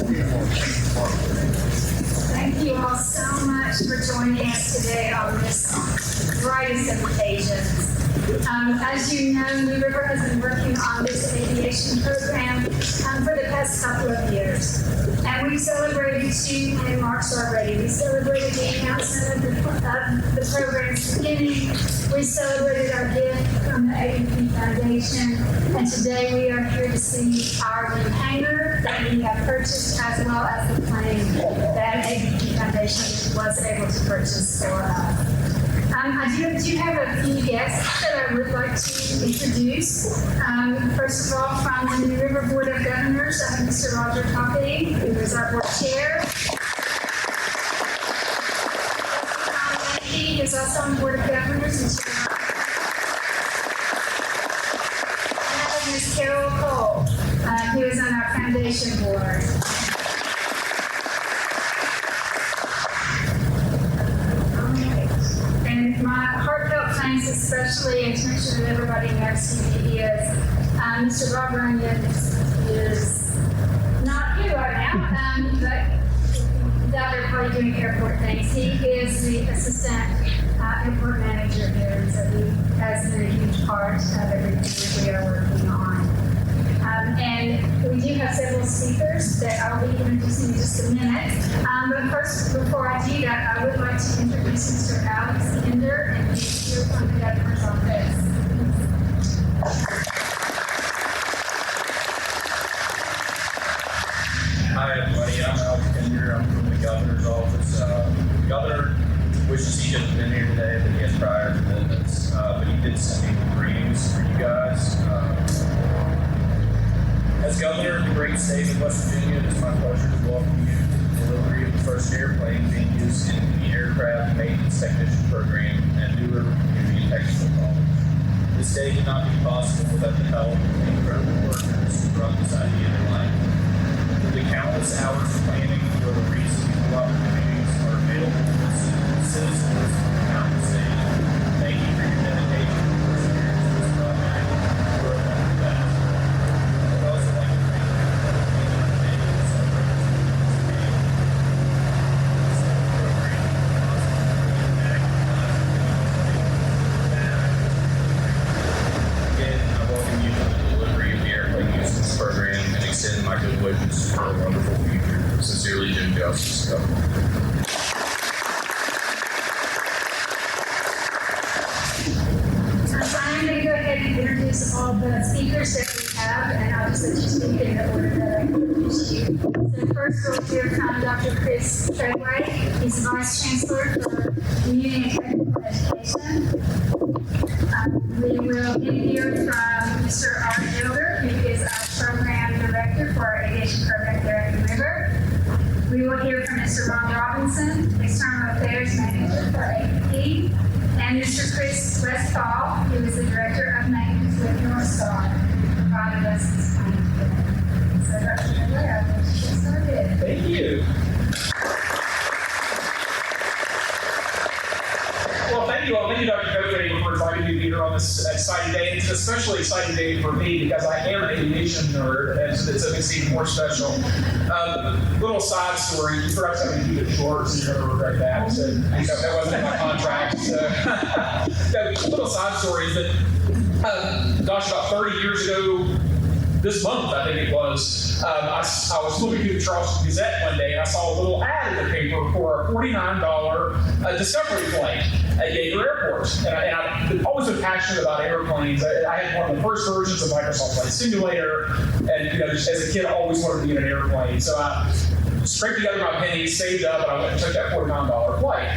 Thank you all so much for joining us today on this brightest of occasions. As you know, New River has been working on this aviation program for the past couple of years. And we've celebrated 2 landmarks already. We celebrated the announcement of the program's beginning. We celebrated our gift from the AVP Foundation. And today we are here to see our new hangar that we have purchased, as well as the plane that AVP Foundation was able to purchase for us. I do have a few guests that I would like to introduce. First of all, from the New River Board of Governors, Mr. Roger Toppy, who is our board chair. He is also on the Board of Governors and chair. And Ms. Carol Cole, who is on our foundation board. My heartfelt thanks especially, and to make sure that everybody knows who he is. Mr. Rob Runyon is not here right now, but he's out there probably doing airport things. He is the assistant airport manager here, so he has been a huge part of everything that we are working on. And we do have several speakers that I'll be introducing in just a minute. But first, before I do that, I would like to introduce Mr. Alex Ender, and he's here from the governor's office. Hi, everybody. I'm Alex Ender. I'm from the governor's office. The governor wishes he could have been here today, but he has prior commitments. But he did send me the greetings for you guys. As governor of the great state of West Virginia, it is my pleasure to welcome you to the delivery of the first airplane being used in the Aircraft Maintenance Technician Program at New River Community Technical College. This day could not be possible without the help of the incredible workers who brought this idea to life. Through the countless hours of planning, for the reason new opportunities are available to citizens throughout the state. Thank you for your dedication and perseverance to this project. You are one of the best. I'd also like to thank you for the Again, I welcome you to the delivery of the airplane usage program and extend my good wishes for a wonderful future. Sincerely, Jim Justice, Governor. I'm going to go ahead and introduce all the speakers that we have, and I'll just let you speak in the order that I introduced you. So first we'll hear from Dr. Chris Treadway. He's the Vice Chancellor for Community and Technical Education. We will hear from Mr. Art Dilger, who is our Program Director for our Aviation Program here at New River. We will hear from Mr. Ron Robinson, External Affairs Manager for AVP, and Mr. Chris Westfall, who is the Director of Maintenance with Northstar, provided us this time today. So Dr. Treadway, I'll let you get started. Thank you. Well, thank you all. Thank you, Dr. Coakley, for inviting me to be here on this exciting day. It's an especially exciting day for me because I am an aviation nerd, and so it makes it even more special. Little side story. You perhaps have to keep it short, so you're going to regret that. So that wasn't in my contract. So, little side story is that, gosh, about 30 years ago, this month, I think it was, I was looking through the Charleston Gazette one day and I saw a little ad in the paper for a $49 discovery flight at Yeager Airport. And I've always been passionate about airplanes. I had one of the first versions of Microsoft Flight Simulator, and just as a kid, I always wanted to be in an airplane. So I scraped together my pennies, saved up, and I went and took that $49 flight.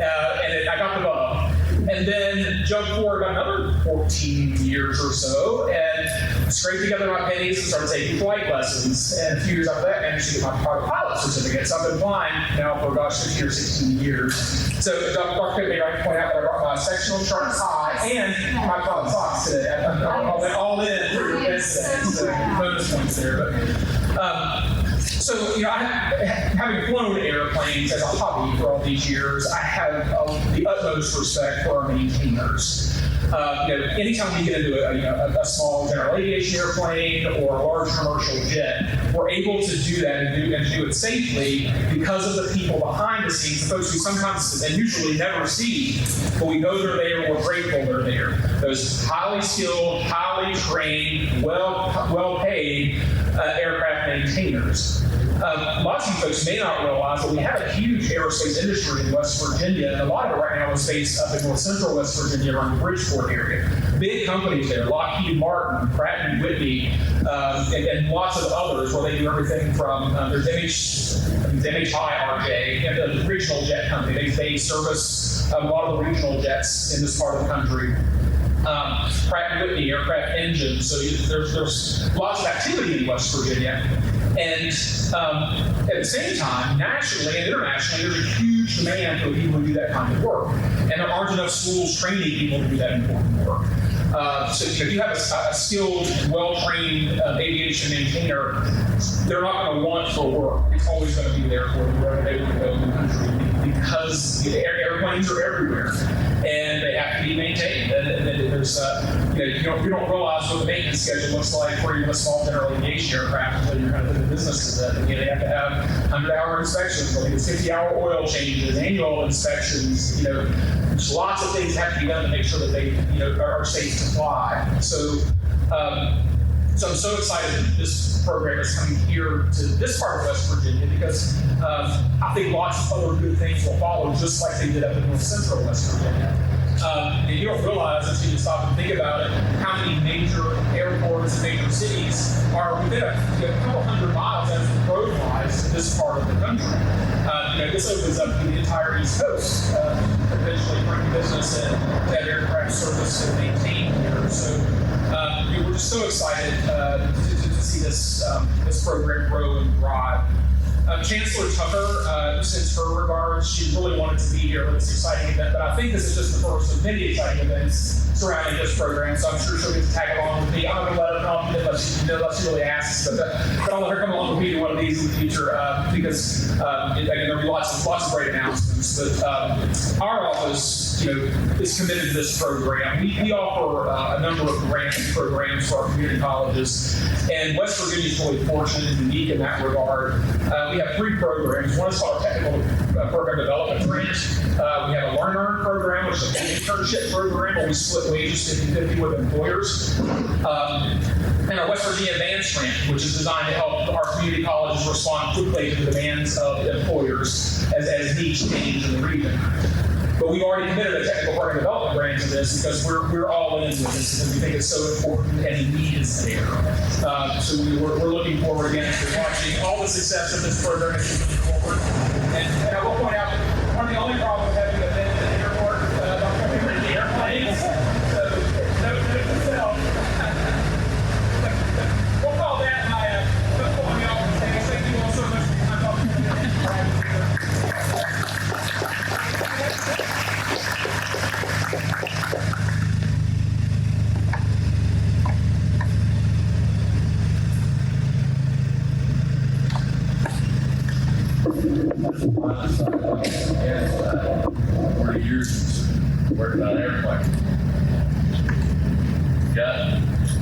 And I got the bug. And then jumped forward about another 14 years or so and scraped together my pennies and started taking flight lessons. And a few years after that, I managed to get my private pilot certificate. So I've been flying now for, 15 or 16 years. So Dr. Coakley, I can point out that I brought my sectional chart tie and my pilot socks today. I went all in for your best today. So bonus points there. But, So, having flown airplanes as a hobby for all these years, I have the utmost respect for our maintainers. Anytime we get into a small general aviation airplane or a large commercial jet, we're able to do that and do it safely because of the people behind the scenes, the folks we sometimes and usually never see, but we know they're there, we're grateful they're there. Those highly skilled, highly trained, well-paid aircraft maintainers. Lots of you folks may not realize that we have a huge aerospace industry in West Virginia, and a lot of it right now is based up in north central West Virginia around the Bridgeport area. Big companies there, Lockheed Martin, Pratt & Whitney, and lots of others where they do everything from, there's MHI-RJ, and the regional jet company. They service a lot of the regional jets in this part of the country. Pratt & Whitney aircraft engines, so there's lots of activity in West Virginia. And at the same time, nationally and internationally, there's a huge demand for people to do that kind of work. And there aren't enough schools training people to do that important work. So if you have a skilled, well-trained aviation maintainer, they're not going to want for work. It's always going to be there for them wherever they want to go in the country because the airplanes are everywhere and they have to be maintained. And there's, you don't realize what the maintenance schedule looks like for even a small general aviation aircraft until you're kind of in the business of it. They have to have 100-hour inspections, like 50-hour oil changes, annual inspections. There's lots of things that have to be done to make sure that they, are safe to fly. So I'm so excited that this program is coming here to this part of West Virginia because I think lots of other good things will follow, just like they did up in north central West Virginia. And you don't realize until you stop and think about it, how many major airports and major cities are within a couple hundred miles as the road lies to this part of the country. This opens up the entire East Coast, eventually bring business and that aircraft service and maintain here. So we're just so excited to see this program grow and thrive. Chancellor Tucker sends her regards. She really wanted to be here for this exciting event, but I think this is just the first of many exciting events surrounding this program, so I'm sure she'll get to tag along with me. I'm not going to let her come unless she really asks, but I'll let her come along with me to one of these in the future because, again, there'll be lots of great announcements. But our office, is committed to this program. We offer a number of grant programs for our community colleges, and West Virginia is really fortunate and unique in that regard. We have 3 programs. One is called Technical Program Development Grant. We have a Learn Earn program, which is an internship program where we split wages 50-50 with employers. And our West Virginia Advanced Grant, which is designed to help our community colleges respond quickly to the demands of employers as needs change in the region. But we've already committed a technical program development grant to this because we're all in with this because we think it's so important and the need is there. So we're looking forward again to watching all the success of this program as we move forward. And I will point out that one of the only problems with having an event at the airport about coming in the airplanes. So note to self. We'll call that my pulling me off the stage. Thank you all so much for your time talking to me. Yeah, 40 years working on airplanes.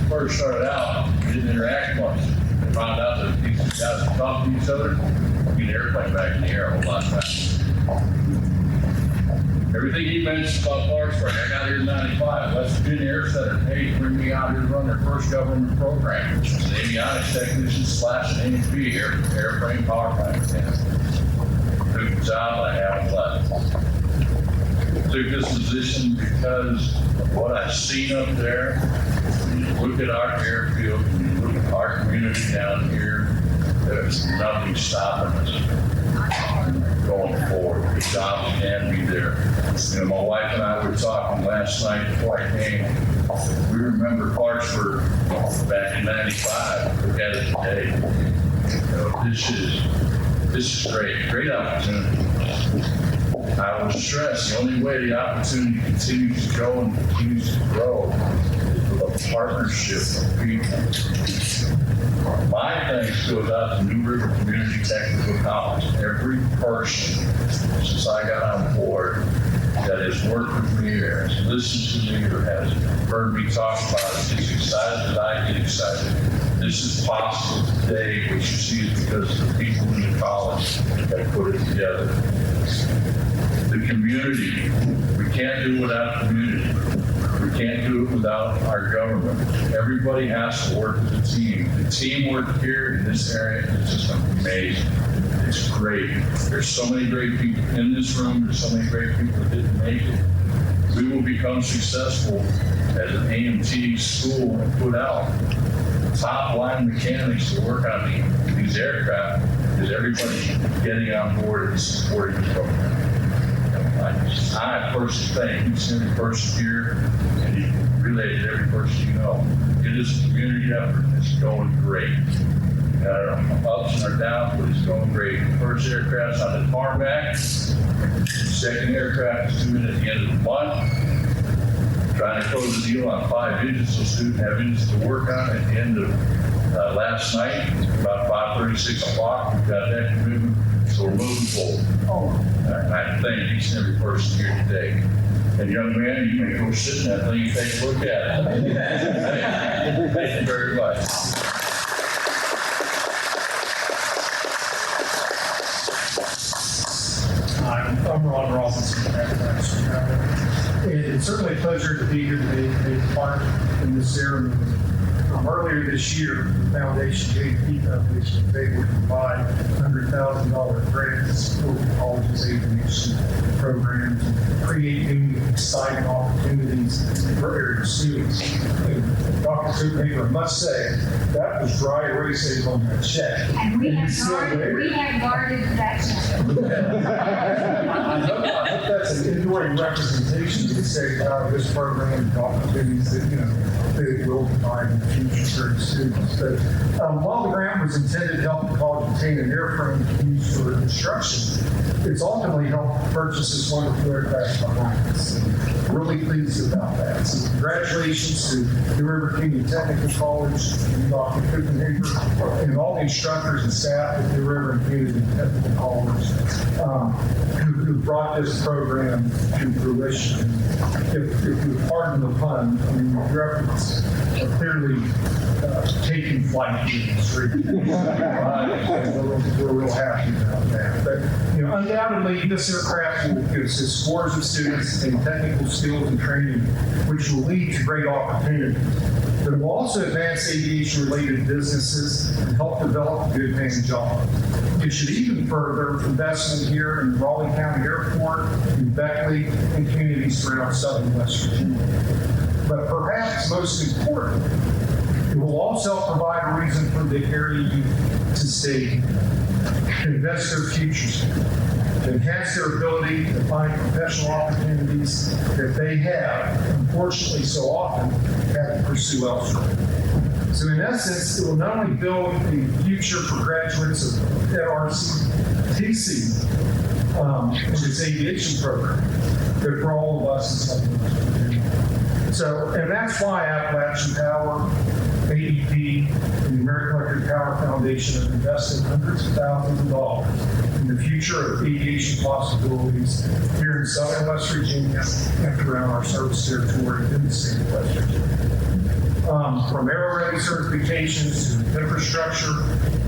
First started out, we didn't interact much. We found out that these guys would talk to each other, get the airplane back in the air a whole lot faster. Everything he mentioned about Clarksburg, I got here in 95. West Virginia Air Center paid to bring me out here to run their first government program, which was an avionics technician / an A&P airframe power plant test. Took the job I have left. Took this position because of what I've seen up there. When you look at our airfield, when you look at our community down here, there's nothing stopping us going forward. The jobs can be there. My wife and I were talking last night before I came. We remember Clarksburg back in 95. Look at it today. This is great opportunity. I would stress the only way the opportunity continues to go and continues to grow is with a partnership of people. My thanks goes out to New River Community Technical College. Every person since I got on board that has worked with me or has listened to me or has heard me talk about it is excited that I get excited. This is possible today. What you see is because the people in the college have put it together. The community, we can't do without community. We can't do it without our government. Everybody has to work as a team. The teamwork here in this area is just amazing. It's great. There's so many great people in this room. There's so many great people that didn't make it. We will become successful as an AMT school and put out top line mechanics to work on these aircraft because everybody getting on board and supporting the program. I personally thank each and every person here, and you can relate to every person you know. It is a community effort. It's going great. Our ups and our downs, but it's going great. The first aircraft's on the tarmac. The second aircraft is due in at the end of the month. Trying to close the deal on 5 engines so students have engines to work on at the end of last night, about 5:30, 6 o'clock. We've got that commitment, so we're moving forward. I thank each and every person here today. And young man, you may go sit in that thing and take a look at it. Thank you very much. I'm Ron Robinson. It's certainly a pleasure to be here today to take part in this ceremony. Earlier this year, the Foundation, JP Foundation, they would provide $100,000 grant to support the college's aviation programs and create new exciting opportunities for area students. And Dr. Superhaver, I must say, that was dry erase on that check. And we have guarded that check. I hope that's an enduring representation to say this program and opportunities that, they will provide in the future for students. But while the grant was intended to help the college obtain an airframe used for instruction, it's ultimately helped purchase this wonderful aircraft behind us. And really pleased about that. So congratulations to the River Community Technical College, Dr. Kuchenhager, and all the instructors and staff at the River Community Technical College who brought this program to fruition. If you pardon the pun, I mean, your efforts are clearly taking flight in the street. We're real happy about that. But undoubtedly, this aircraft will assist scores of students in technical skills and training, which will lead to great opportunities. But it will also advance aviation-related businesses and help develop good-paying jobs. It should even further investment here in Raleigh County Airport, in Beckley, and communities throughout southern West Virginia. But perhaps most important, it will also provide a reason for the area youth to stay, to invest their futures, to enhance their ability to find professional opportunities that they have, unfortunately so often, had to pursue elsewhere. So in essence, it will not only build the future for graduates of RCTC and its aviation program, but for all of us in Southern West Virginia. So, and that's why Appalachian Power, AEP, and the American Electric Power Foundation have invested hundreds of thousands of dollars in the future of aviation possibilities here in Southern West Virginia and throughout our service territory in the state of West Virginia. From aero-ready certifications to infrastructure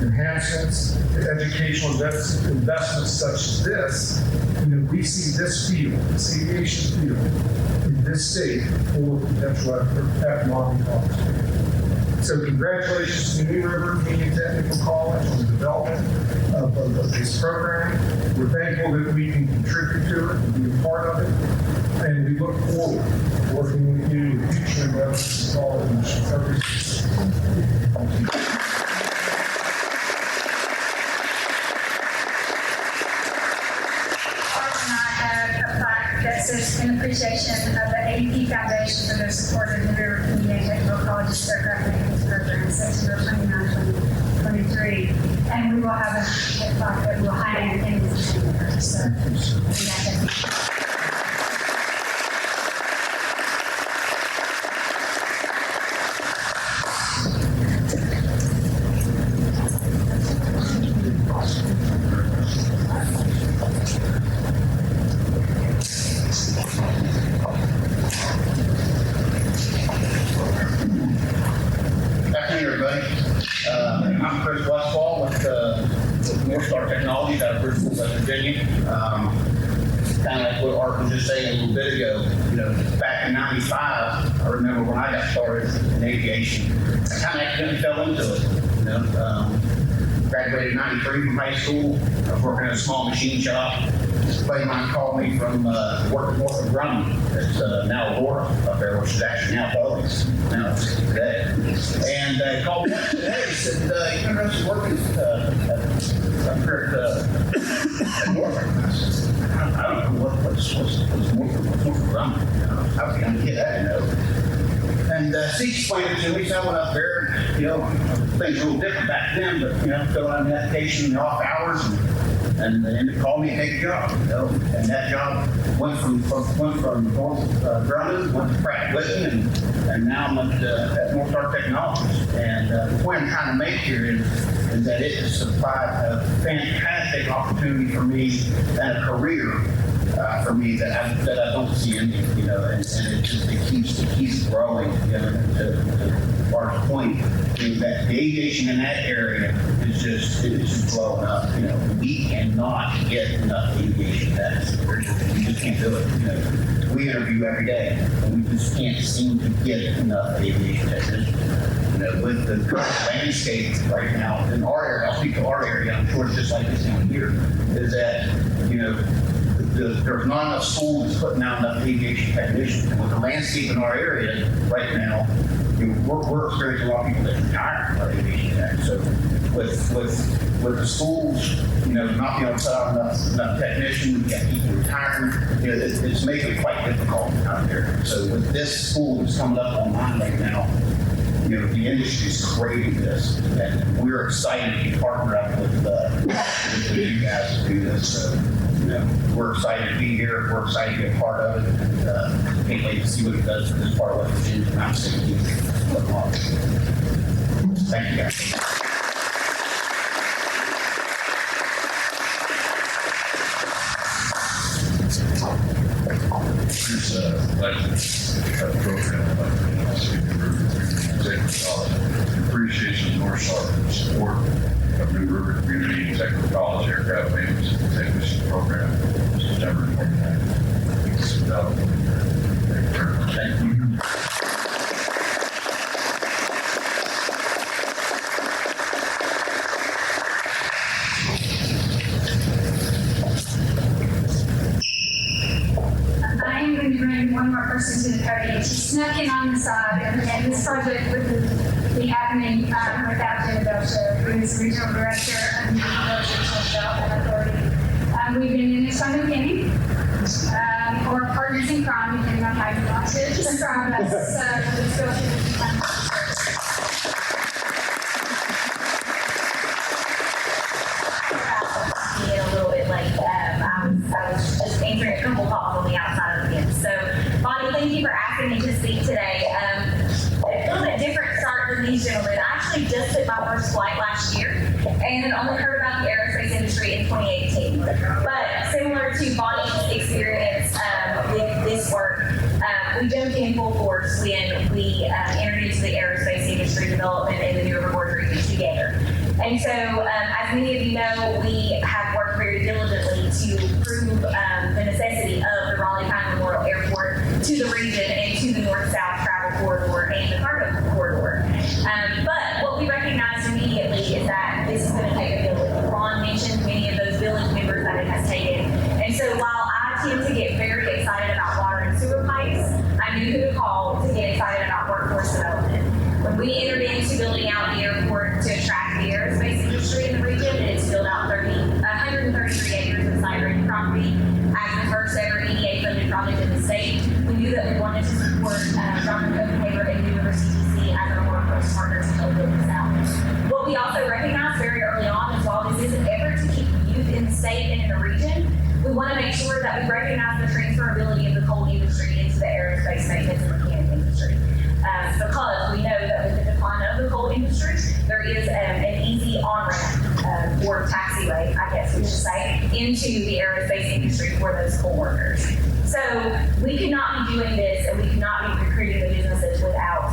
enhancements to educational investments such as this, we see this field, this aviation field, in this state full of potential economic opportunity. So congratulations to New River Community Technical College on the development of this program. We're thankful that we can contribute to it and be a part of it. And we look forward to working with you in the future endeavors of college and services. Thank you. That says in appreciation of the AEP Foundation for their support of the River Community Technical College's aircraft maintenance program, September 29, 2023. And we will have a plaque that will hang in this chamber. So, Northstar Technologies out of Bristol, West Virginia. Kind of like what Art was just saying a little bit ago, back in '95, I remember when I got started in aviation, I kind of accidentally fell into it. Graduated in '93 from high school. I was working at a small machine shop. A buddy of mine called me from working north of Grumman. It's now Aurora up there, which is actually now Boeing's. Now it's today. And he called me up today. He said, "You're interested in working up here at Norfolk?" I said, "I don't know what's Norfolk Grumman. How can I get that? And he explained it to me, so I went up there, and, things were a little different back then, but, fill out an application in the off hours, and they called me and take a job, and that job went from North Grumman, went to Pratt Whitney, and now I'm at Northstar Technologies. And the point I'm trying to make here is that it has supplied a fantastic opportunity for me and a career for me that I don't see ending, and it keeps growing. To Bart's point, that the aviation in that area is just blowing up. We cannot get enough aviation techs. We just can't do it. We interview every day, and we just can't seem to get enough aviation technicians. With the current landscape right now in our area, I'll speak to our area, I'm sure it's just like this down here, is that, there's not enough schools putting out enough aviation technicians. And with the landscape in our area right now, we're experiencing a lot of people that retire our aviation tech. So with the schools, not being able to put out enough technicians, we got people retiring, it's making it quite difficult out there. So with this school that's coming up online right now, the industry is craving this, and we're excited to be partnered up with you guys to do this. So, we're excited to be here. We're excited to be a part of it, and can't wait to see what it does for this part of West Virginia. And I'm sick of you. Thank you, guys. Here's a program appreciation of Northstar for the support of New River Community and Technical College Aircraft Maintenance and Technician Program, September 29th. Thank you. I am going to bring one more person to the podium. She snuck in on the side, and this project wouldn't be happening without Jim Belcher, who is Regional Director of the Regional Development Authority. We've been in this from the beginning, or partners in crime, depending on how you want to describe us. Let's go through the a little bit late. I was just answering a couple calls on the outside of the game. So, Bonnie, thank you for asking me to speak today. A little bit different start than these gentlemen. I actually just took my first flight last year and only heard about the aerospace industry in 2018. But similar to Bonnie's experience with this work, we jumped in full force when we entered into the aerospace industry development in the New River Gorge region together. And so, as many of you know, we have worked very diligently to prove the necessity of the Raleigh County Memorial Airport to the region and to the north-south travel corridor and the cargo corridor. But what we recognized immediately is that this is going to take a village. Ron mentioned many of those village members that it has taken. And so while I tend to get very excited about water and sewer pipes, I knew who to call to get excited about workforce development. When we entered into building out the airport to attract the aerospace industry in the region, it's built out 133 acres of site-ready property as the first ever EDA-funded project in the state. We knew that we wanted to support Dr. Copenhagen and New River CTC as our workforce partners to help build this out. What we also recognized very early on is while this is an effort to keep youth in the state and in the region, we want to make sure that we recognize the transferability of the coal industry into the aerospace maintenance and mechanic industry. Because we know that with the decline of the coal industry, there is an easy on-ramp or taxiway, I guess we should say, into the aerospace industry for those coal workers. So we could not be doing this and we could not be recruiting the businesses without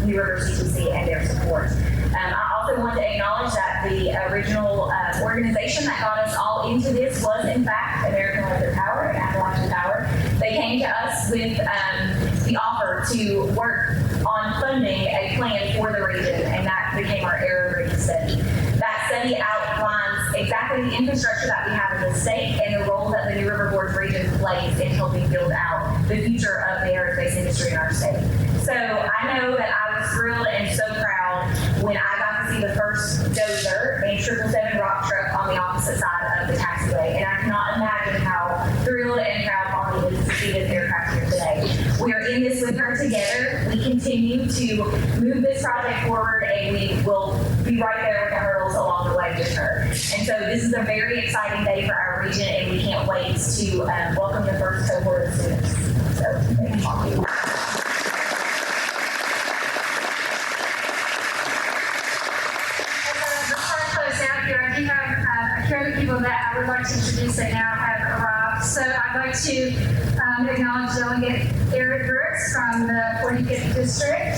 New River CTC and their support. I also also want to acknowledge that the original organization that got us all into this was, in fact, American Electric Power and Appalachian Power. They came to us with the offer to work on funding a plan for the region, and that became our Air Ready study. That study outlines exactly the infrastructure that we have in the state and the role that the New River Gorge region plays in helping build out the future of the aerospace industry in our state. So I know that I was thrilled and so proud when I got to see the first dozer and 777 rock truck on the opposite side of the taxiway. And I cannot imagine how thrilled and proud Bonnie is to see this aircraft here today. We are in this with her together. We continue to move this project forward, and we will be right there with the hurdles along the way with her. And so this is a very exciting day for our region, and we can't wait to welcome the first cohort of students. So thank you. The people that I would like to introduce that now have arrived. So I'd like to acknowledge Delegate Eric Brooks from the 45th District.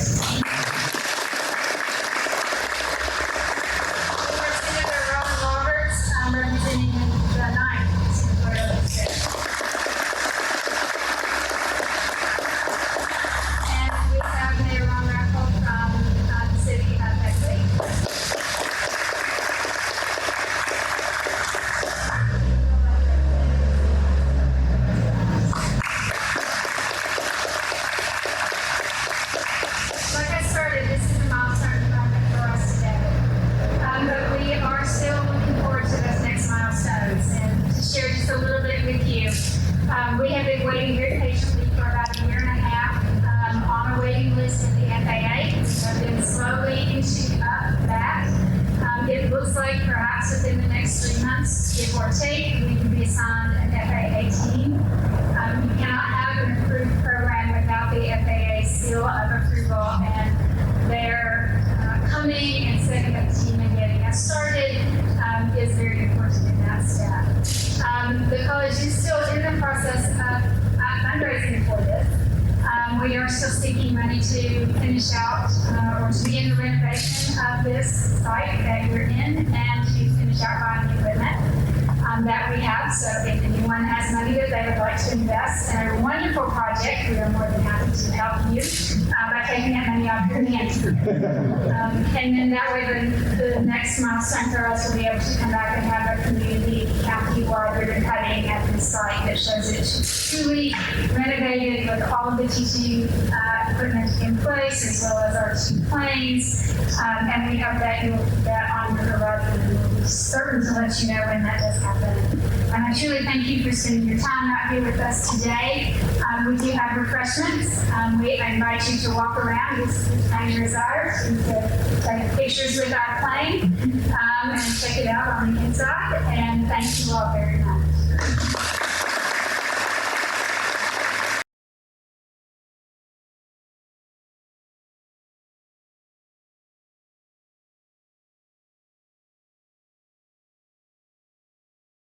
Senator Robin Roberts representing the 9th Senatorial District. And we have Mayor Ron Raffle from the city of Beckley. We have been waiting very patiently for about a year and a half on a waiting list in the FAA. We have been slowly inching up that. It looks like perhaps within the next 3 months, give or take, we can be assigned an FAA team. You cannot have an approved program without the FAA seal of approval, and their coming and setting up the team and getting us started is very important in that step. The college is still in the process of fundraising for this. We are still seeking money to finish out or to begin the renovation of this site that we're in and to finish out buying equipment that we have. So if anyone has money that they would like to invest in a wonderful project, we are more than happy to help you by taking that money off your hands. And then that way the next milestone for us will be able to come back and have a community county-wide ribbon cutting at this site that shows it's truly renovated with all of the teaching equipment in place, as well as our 2 planes. And we hope that you'll keep that on your horizon, and we'll be certain to let you know when that does happen. And I truly thank you for spending your time out here with us today. We do have refreshments. We invite you to walk around this plane reserve and to take pictures with our plane and check it out on the inside. And thank you all very much.